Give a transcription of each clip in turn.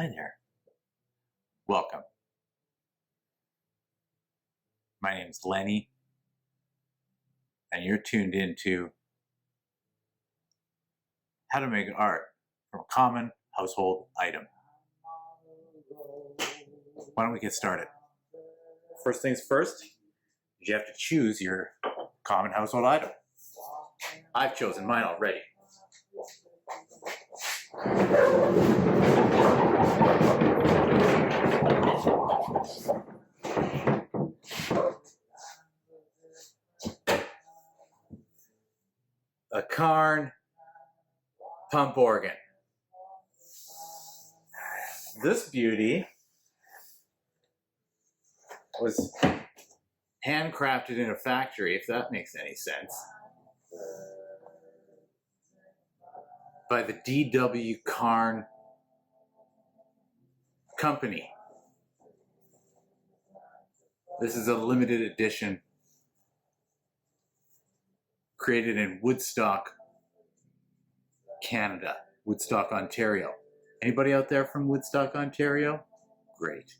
Hi there. Welcome. My name's Lenny, and you're tuned into how to make art from a common household item. Why don't we get started? First things first, you have to choose your common household item. I've chosen mine already. A Carn pump organ. This beauty was handcrafted in a factory, if that makes any sense, by the D.W. Carn Company. This is a limited edition created in Woodstock, Canada, Woodstock, Ontario. Anybody out there from Woodstock, Ontario? Great.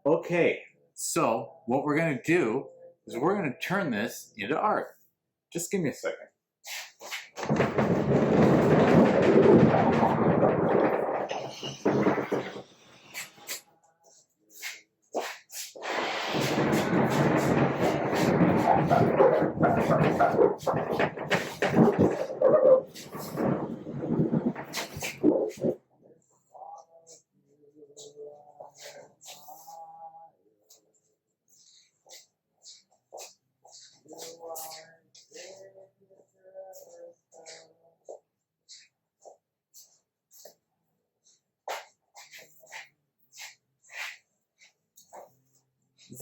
Okay, so what we're going to do is we're going to turn this into art. Just give me a second.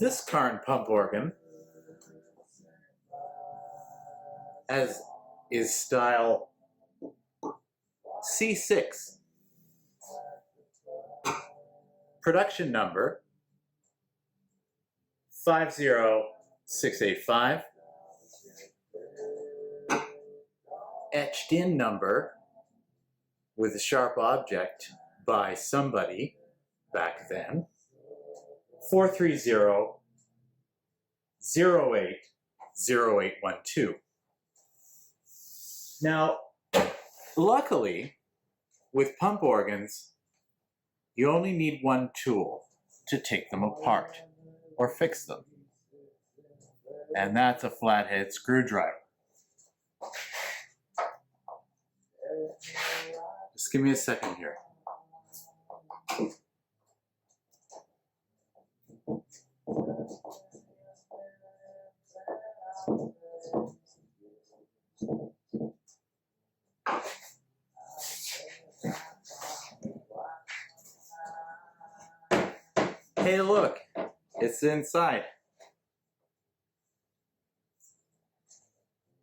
This Carn pump organ is style C6. Production number 50685. Etched in number with a sharp object by somebody back then. 430-08-0812. Now, luckily, with pump organs, you only need one tool to take them apart or fix them. And that's a flathead screwdriver. Just give me a second here. Hey, look, it's inside.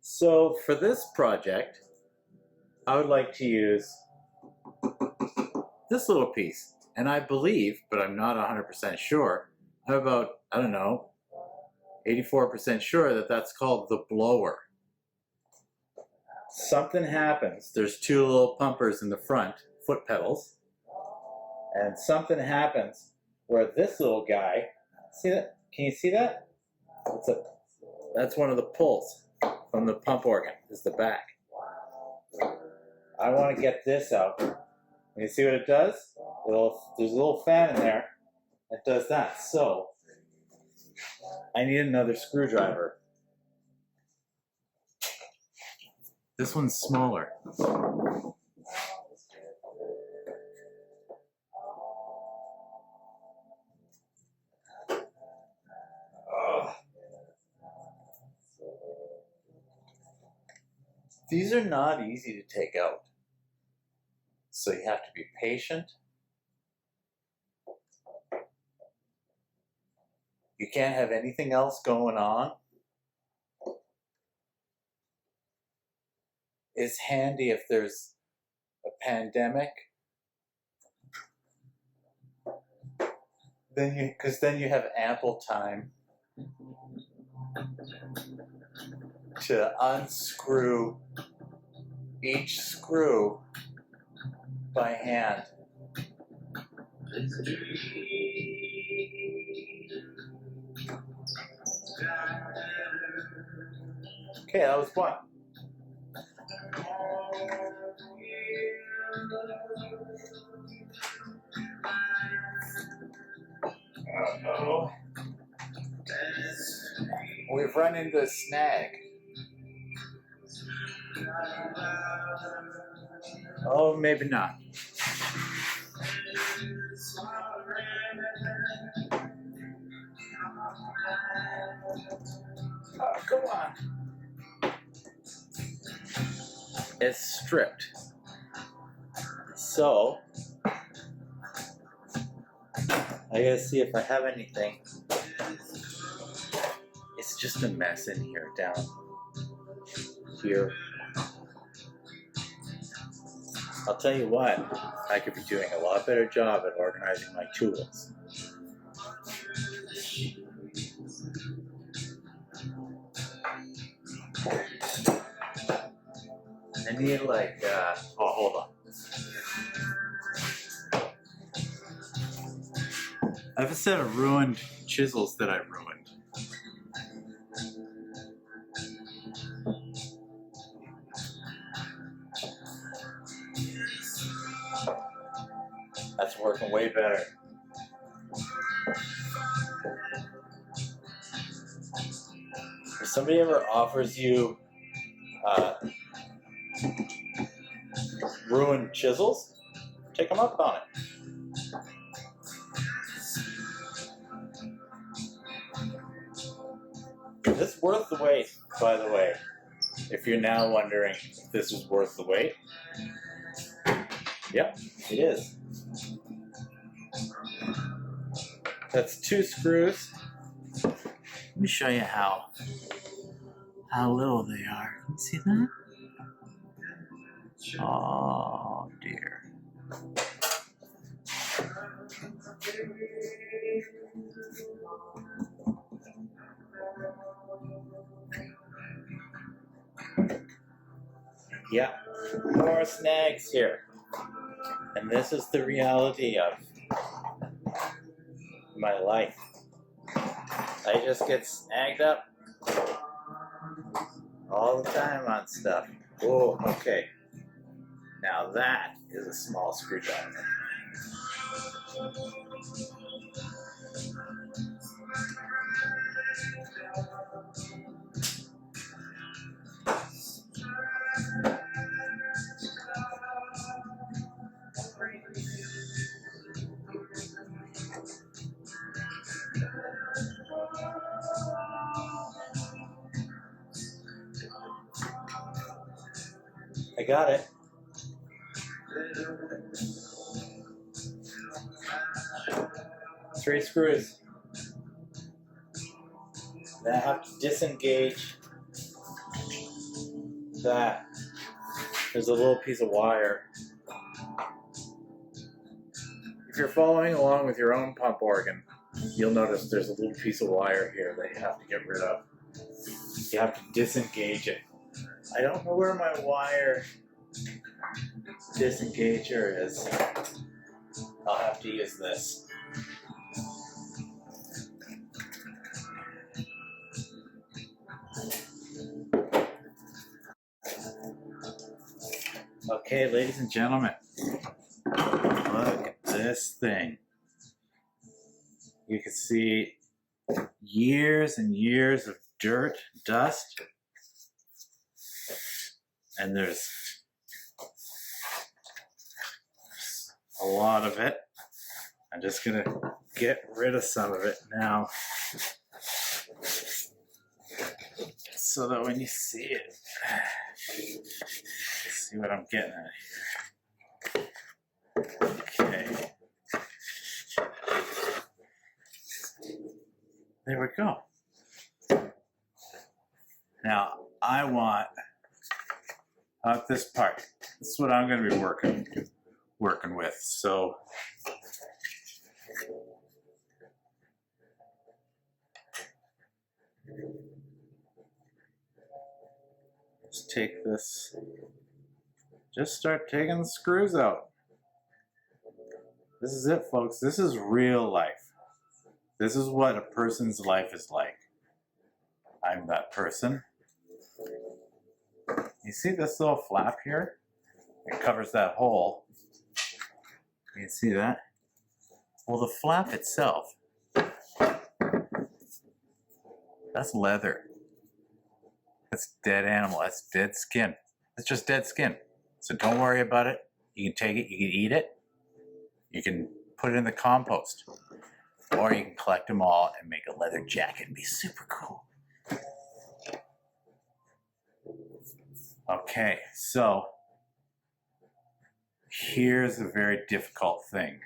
So for this project, I would like to use this little piece. And I believe, but I'm not 100% sure, I'm about, 84% sure that that's called the blower. Something happens. There's two little pumpers in the front, foot pedals, and something happens where this little guy, see that? Can you see that? That's one of the pulls from the pump organ, is the back. I want to get this out. You see what it does? There's a little fan in there that does that. So I need another screwdriver. This one's smaller. These are not easy to take out. So you have to be patient. You can't have anything else going on. It's handy if there's a pandemic. Because then you have ample time to unscrew each screw by hand. Okay, that was one. Uh-oh. We've run into a snag. Oh, maybe not. Oh, come on. It's stripped. So, I gotta see if I have anything. It's just a mess in here, down here. I'll tell you what, I could be doing a lot better job at organizing my tools. I need like, oh, hold on. I have a set of ruined chisels that I ruined. That's working way better. If somebody ever offers you ruined chisels, take them up on it. This is worth the wait, by the way. If you're now wondering if this is worth the wait, yep, it is. That's 2 screws. Let me show you how little they are. Can you see that? Oh dear. Yeah, more snags here. And this is the reality of my life. I just get snagged up all the time on stuff. Oh, okay. Now that is a small screwdriver. I got it. Three screws. Then I have to disengage that. There's a little piece of wire. If you're following along with your own pump organ, you'll notice there's a little piece of wire here that you have to get rid of. You have to disengage it. I don't know where my wire disengager is. I'll have to use this. Okay, ladies and gentlemen, look at this thing. You can see years and years of dirt, dust, and there's a lot of it. I'm just gonna get rid of some of it now so that when you see it, see what I'm getting at here. Okay. There we go. Now I want this part. This is what I'm going to be working with. So let's take this. Just start taking the screws out. This is it, folks. This is real life. This is what a person's life is like. I'm that person. You see this little flap here? It covers that hole. You can see that? Well, the flap itself, that's leather. That's dead animal. That's dead skin. It's just dead skin. So don't worry about it. You can take it, you can eat it, you can put it in the compost, or you can collect them all and make a leather jacket and be super cool. Okay, so here's a very difficult thing.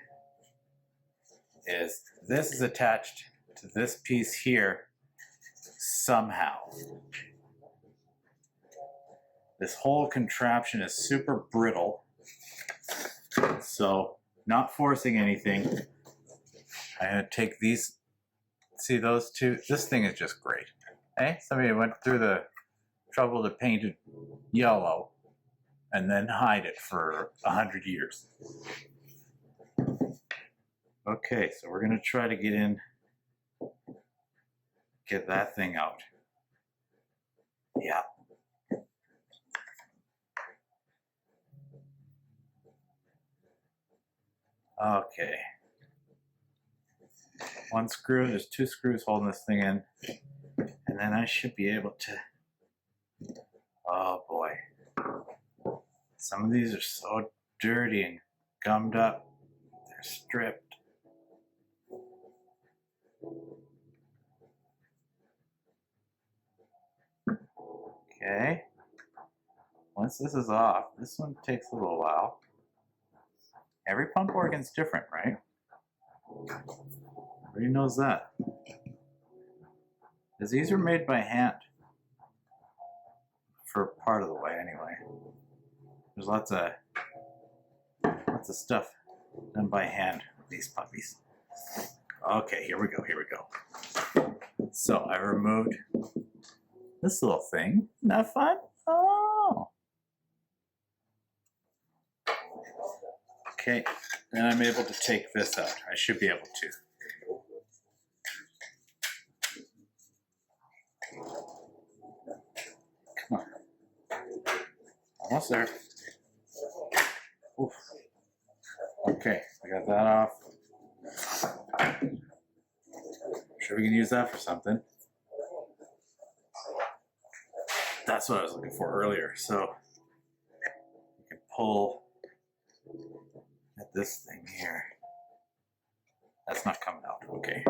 Is this is attached to this piece here somehow. This whole contraption is super brittle, so not forcing anything. I'm gonna take these, see those two? This thing is just great. Hey, somebody went through the trouble to paint it yellow and then hide it for 100 years. Okay, so we're gonna try to get that thing out. Yeah. Okay. One screw, there's two screws holding this thing in, and then I should be able to, oh boy. Some of these are so dirty and gummed up, they're stripped. Okay. Once this is off, this one takes a little while. Every pump organ's different, right? Everybody knows that. Because these are made by hand. For part of the way, anyway. There's lots of stuff done by hand with these puppies. Okay, here we go. So I removed this little thing. Isn't that fun? Oh. Okay, then I'm able to take this out. I should be able to. Come on. Almost there. Oof. Okay, I got that off. I'm sure we can use that for something. That's what I was looking for earlier. So you can pull at this thing here. That's not coming out. Okay.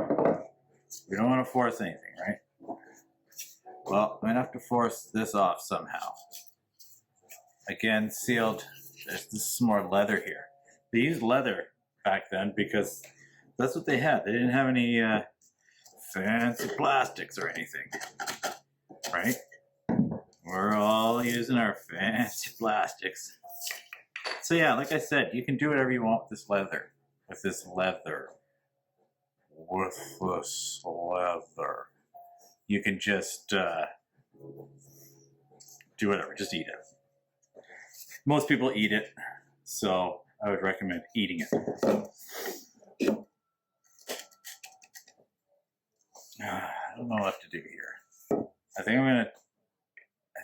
We don't want to force anything, right? Well, I'm gonna have to force this off somehow. Again, sealed. There's this more leather here. They used leather back then because that's what they had. They didn't have any fancy plastics or anything, right? We're all using our fancy plastics. So yeah, like I said, you can do whatever you want with this leather. With this leather. You can just do whatever, just eat it. Most people eat it, so I would recommend eating it. I don't know what to do here. I think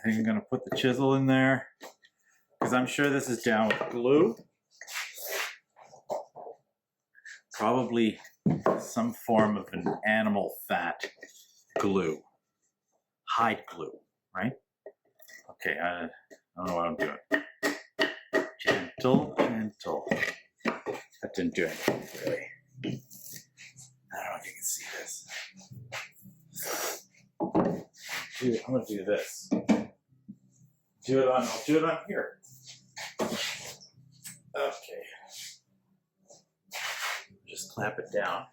I'm gonna put the chisel in there because I'm sure this is down with glue. Probably some form of an animal fat glue, hide glue, right? Okay, I don't know what I'm doing. Gentle. That didn't do anything really. I don't know if you can see this. I'm gonna do this. I'll do it on here. Okay. Just clamp it down.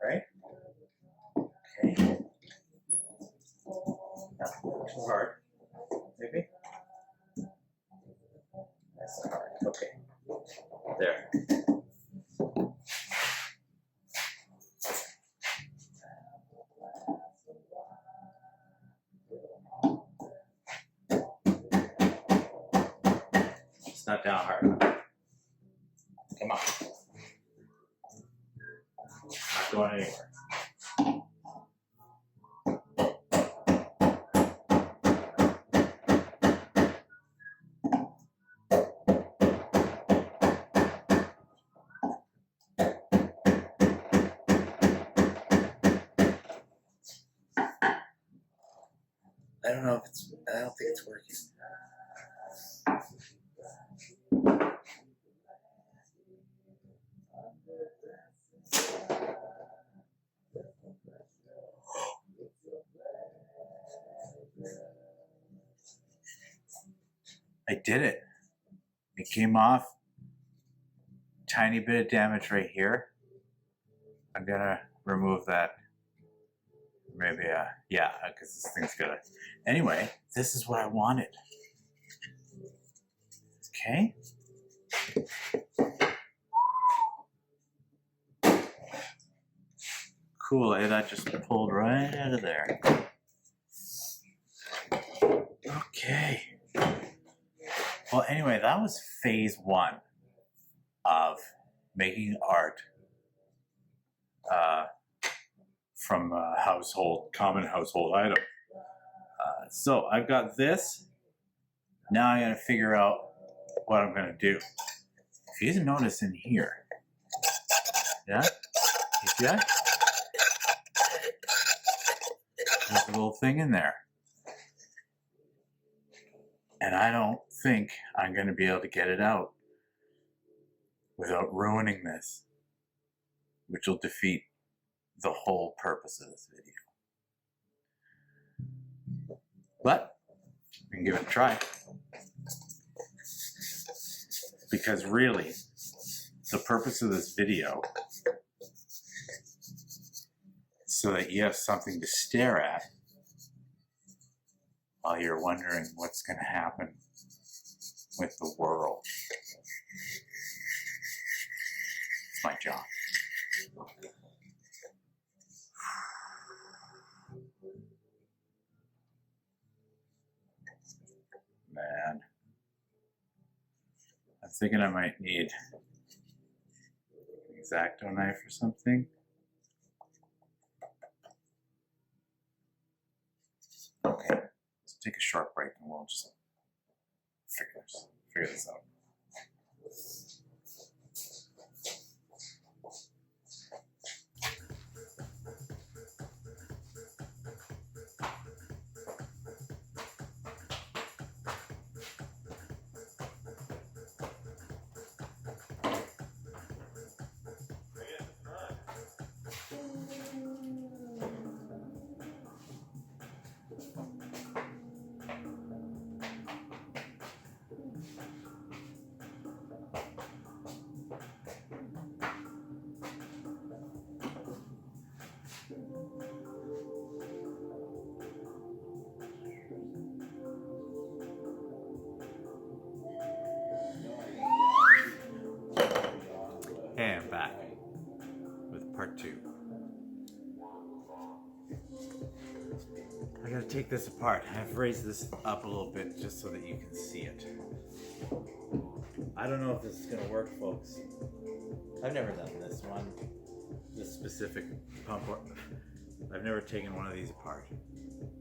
Right? Okay. Not too hard. Maybe? That's not hard. Okay. There. It's not down hard enough. going anywhere. I don't know if it's, I don't think it's working. I did it. It came off. Tiny bit of damage right here. I'm gonna remove that. Maybe, yeah, because this thing's gonna. Anyway, this is what I wanted. Okay. Cool, that just pulled right out of there. Okay. Well, anyway, that was phase 1 of making art from a common household item. So I've got this. Now I gotta figure out what I'm gonna do. If you notice in here, yeah, you see that? There's a little thing in there. And I don't think I'm gonna be able to get it out without ruining this, which will defeat the whole purpose of this video. But we can give it a try. Because really, the purpose of this video is so that you have something to stare at while you're wondering what's going to happen with the world. It's my job. Man. I'm thinking I might need an X-Acto knife or something. Okay, let's take a short break and we'll just figure this out. Hey, I'm back with part 2. I gotta take this apart. I've raised this up a little bit just so that you can see it. I don't know if this is gonna work, folks. I've never done this one. This specific pump. I've never taken one of these apart.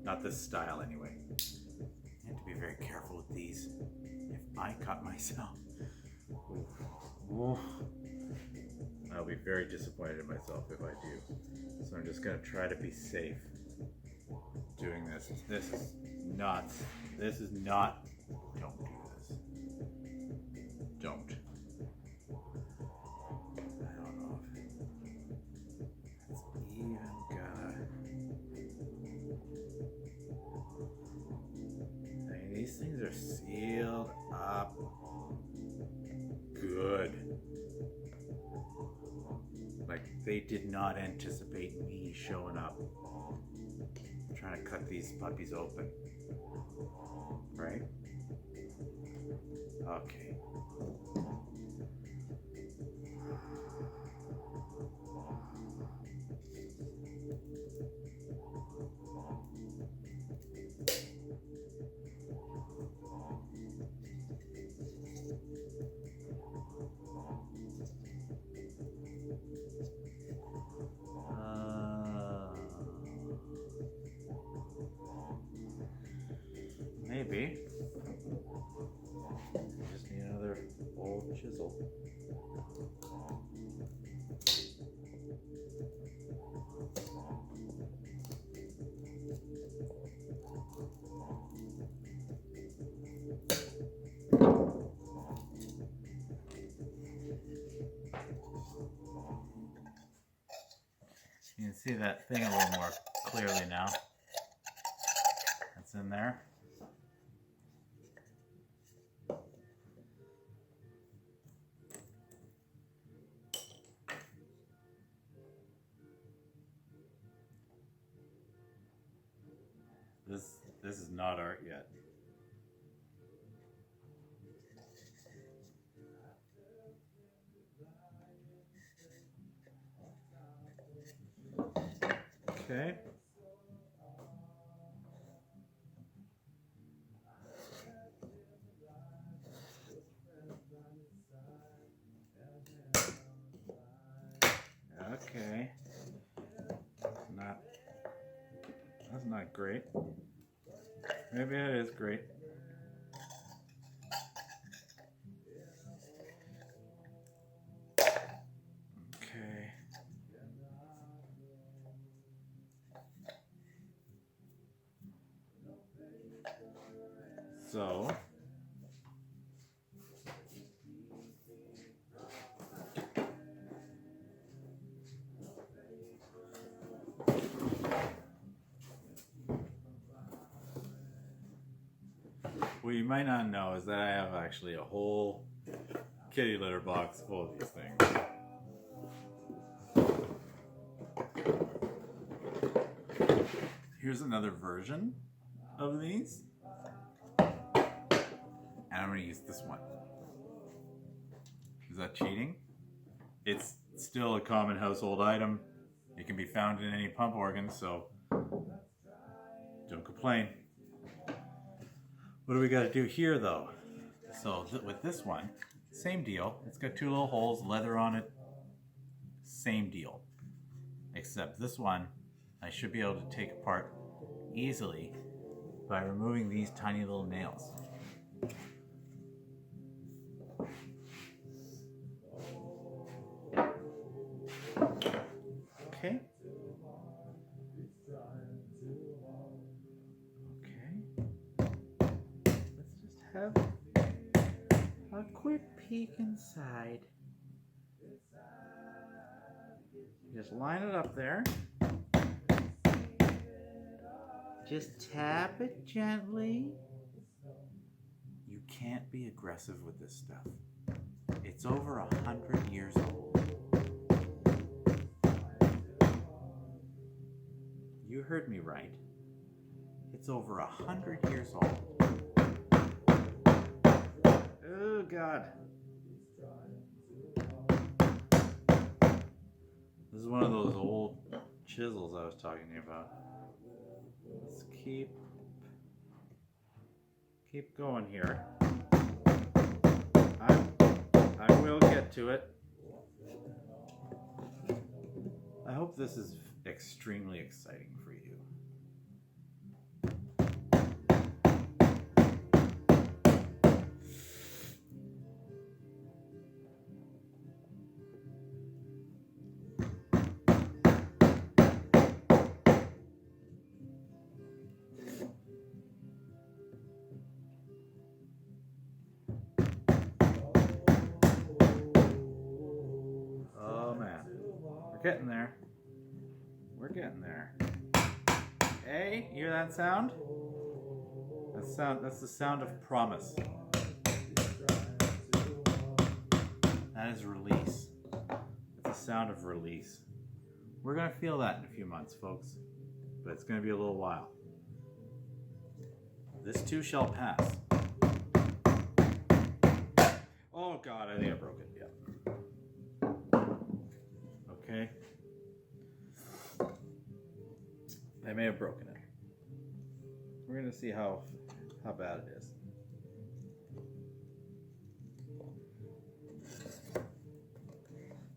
Not this style, anyway. I have to be very careful with these. If I cut myself, I'll be very disappointed in myself if I do. So I'm just gonna try to be safe doing this. This is not, don't do this. Don't. I don't know if it's even gonna. I mean, these things are sealed up good. Like, they did not anticipate me showing up. I'm trying to cut these puppies open. Right? Okay. Just need another old chisel. You can see that thing a little more clearly now. That's in there. This is not art yet. Okay. Okay. That's not great. Maybe it is great. Okay. So what you might not know is that I have actually a whole kitty litter box full of these things. Here's another version of these. And I'm going to use this one. Is that cheating? It's still a common household item. It can be found in any pump organ, so don't complain. What do we got to do here though? So with this one, same deal. It's got two little holes, leather on it. Same deal. Except this one, I should be able to take apart easily by removing these tiny little nails. Okay. Let's just have a quick peek inside. Just line it up there. Just tap it gently. You can't be aggressive with this stuff. It's over 100 years old. You heard me right. It's over 100 years old. Oh God. This is one of those old chisels I was talking to you about. Let's keep going here. I will get to it. I hope this is extremely exciting for you. We're getting there. We're getting there. Hey, you hear that sound? That's the sound of promise. That is release. It's the sound of release. We're gonna feel that in a few months, folks. But it's gonna be a little while. This too shall pass. Oh God, I think I broke it. Yeah. Okay. I may have broken it. We're gonna see how bad it is.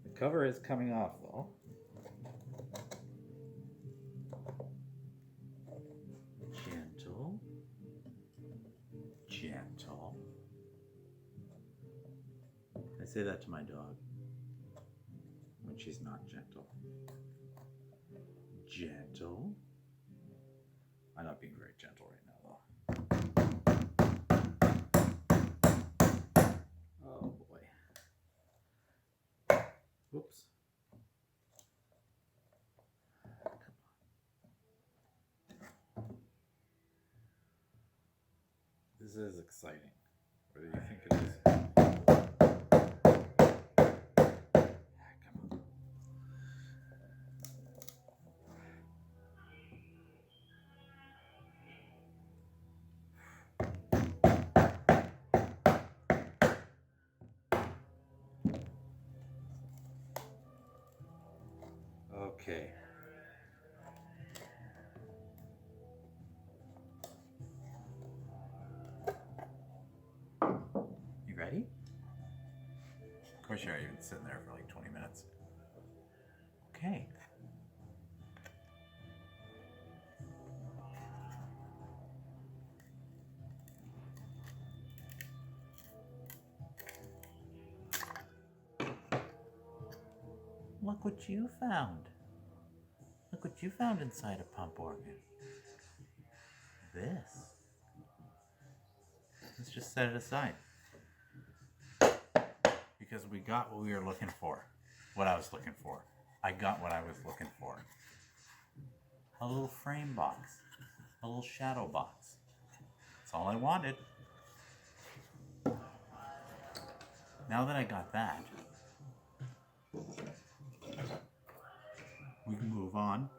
The cover is coming off though. Gentle. Gentle. say that to my dog when she's not gentle. Gentle? I'm not being very gentle right now, though. Oh boy. Whoops. Come on. This is exciting. What do you think it is? Come on. Okay. You ready? Of course you're even sitting there for like 20 minutes. Okay. Look what you found. Look what you found inside a pump organ. This. Let's just set it aside. Because we got what we were looking for. What I was looking for. I got what I was looking for. A little frame box. A little shadow box. That's all I wanted. Now that I got that, we can move on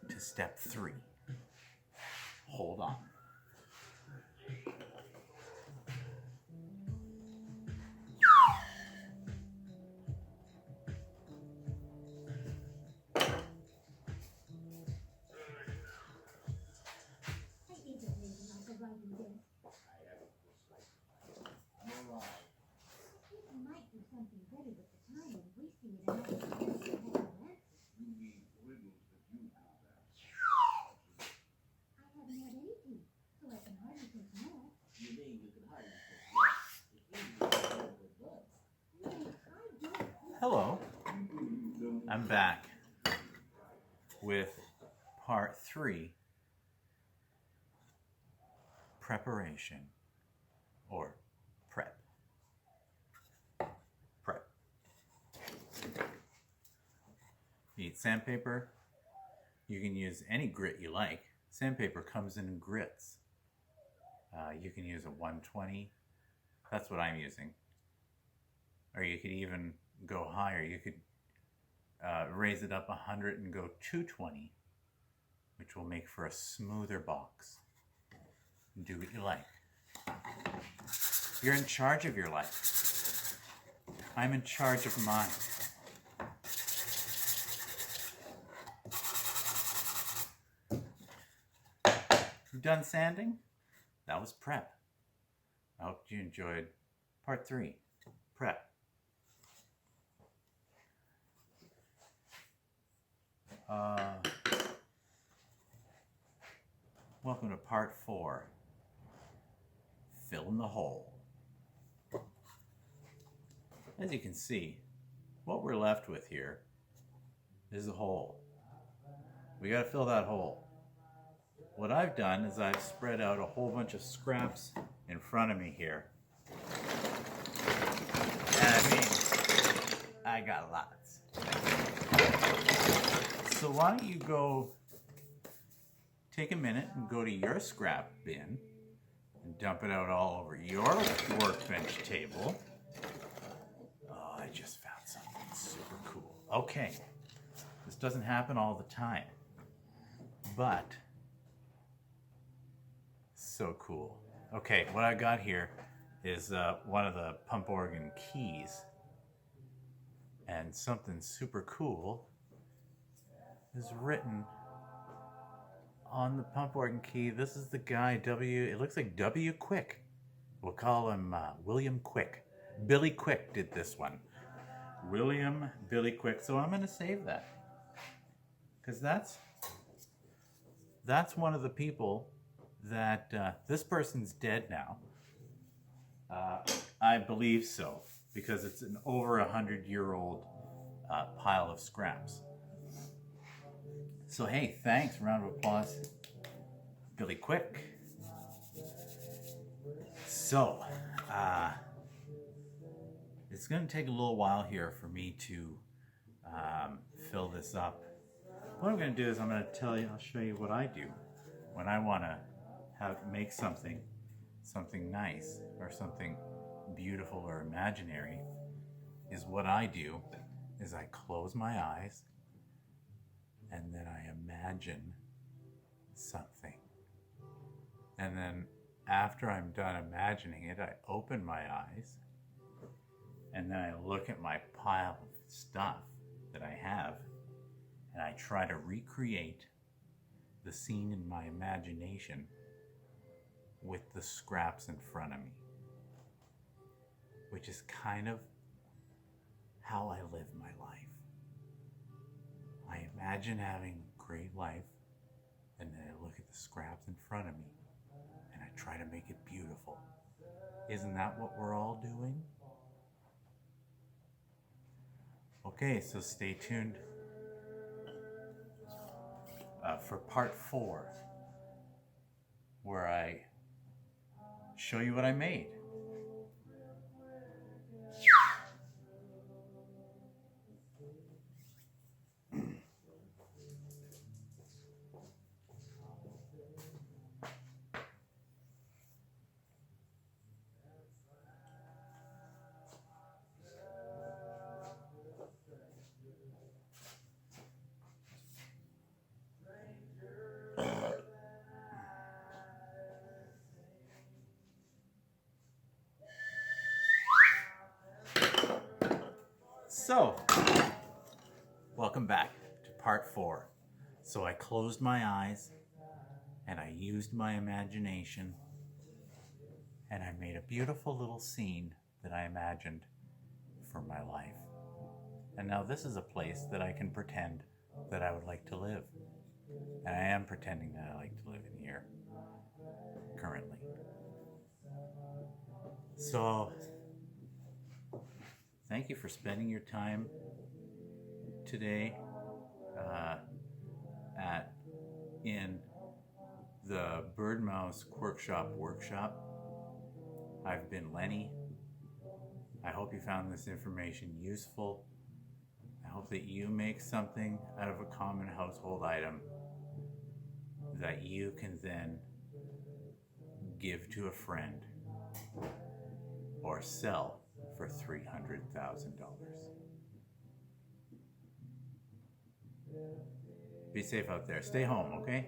to step 3. Hold on. Hello, I'm back with part 3, preparation, or prep. Prep. You need sandpaper. You can use any grit you like. Sandpaper comes in grits. You can use a 120. That's what I'm using. Or you could even go higher. You could raise it up 100 and go 220, which will make for a smoother box. Do what you like. You're in charge of your life. I'm in charge of mine. You done sanding? That was prep. I hope you enjoyed part 3, prep. Welcome to part 4, fill in the hole. As you can see, what we're left with here is a hole. We got to fill that hole. What I've done is I've spread out a whole bunch of scraps in front of me here. And I mean, I got lots. So why don't you go take a minute and go to your scrap bin and dump it out all over your workbench table. Oh, I just found something super cool. Okay, this doesn't happen all the time, but so cool. Okay, what I got here is one of the pump organ keys, and something super cool is written on the pump organ key. This is the guy it looks like W. Quick. We'll call him William Quick. Billy Quick did this one. William Billy Quick. So I'm going to save that, because that's one of the people that this person's dead now. I believe so. because it's an over 100-year-old pile of scraps. So hey, thanks. Round of applause, Billy Quick. So it's going to take a little while here for me to fill this up. What I'm going to do is I'll show you what I do when I want to make something nice or something beautiful or imaginary. Is what I do is I close my eyes and then I imagine something. And then after I'm done imagining it, I open my eyes and then I look at my pile of stuff that I have and I try to recreate the scene in my imagination with the scraps in front of me, which is kind of how I live my life. I imagine having a great life, and then I look at the scraps in front of me, and I try to make it beautiful. Isn't that what we're all doing? Okay, so stay tuned for part 4, where I show you what I made. So, welcome back to part 4. So I closed my eyes and I used my imagination and I made a beautiful little scene that I imagined for my life. And now this is a place that I can pretend that I would like to live. And I am pretending that I like to live in here currently. So, thank you for spending your time today in the Bird Mouse Quirkshop workshop. I've been Lenny. I hope you found this information useful. I hope that you make something out of a common household item that you can then give to a friend or sell for $300,000. Be safe out there. Stay home, okay?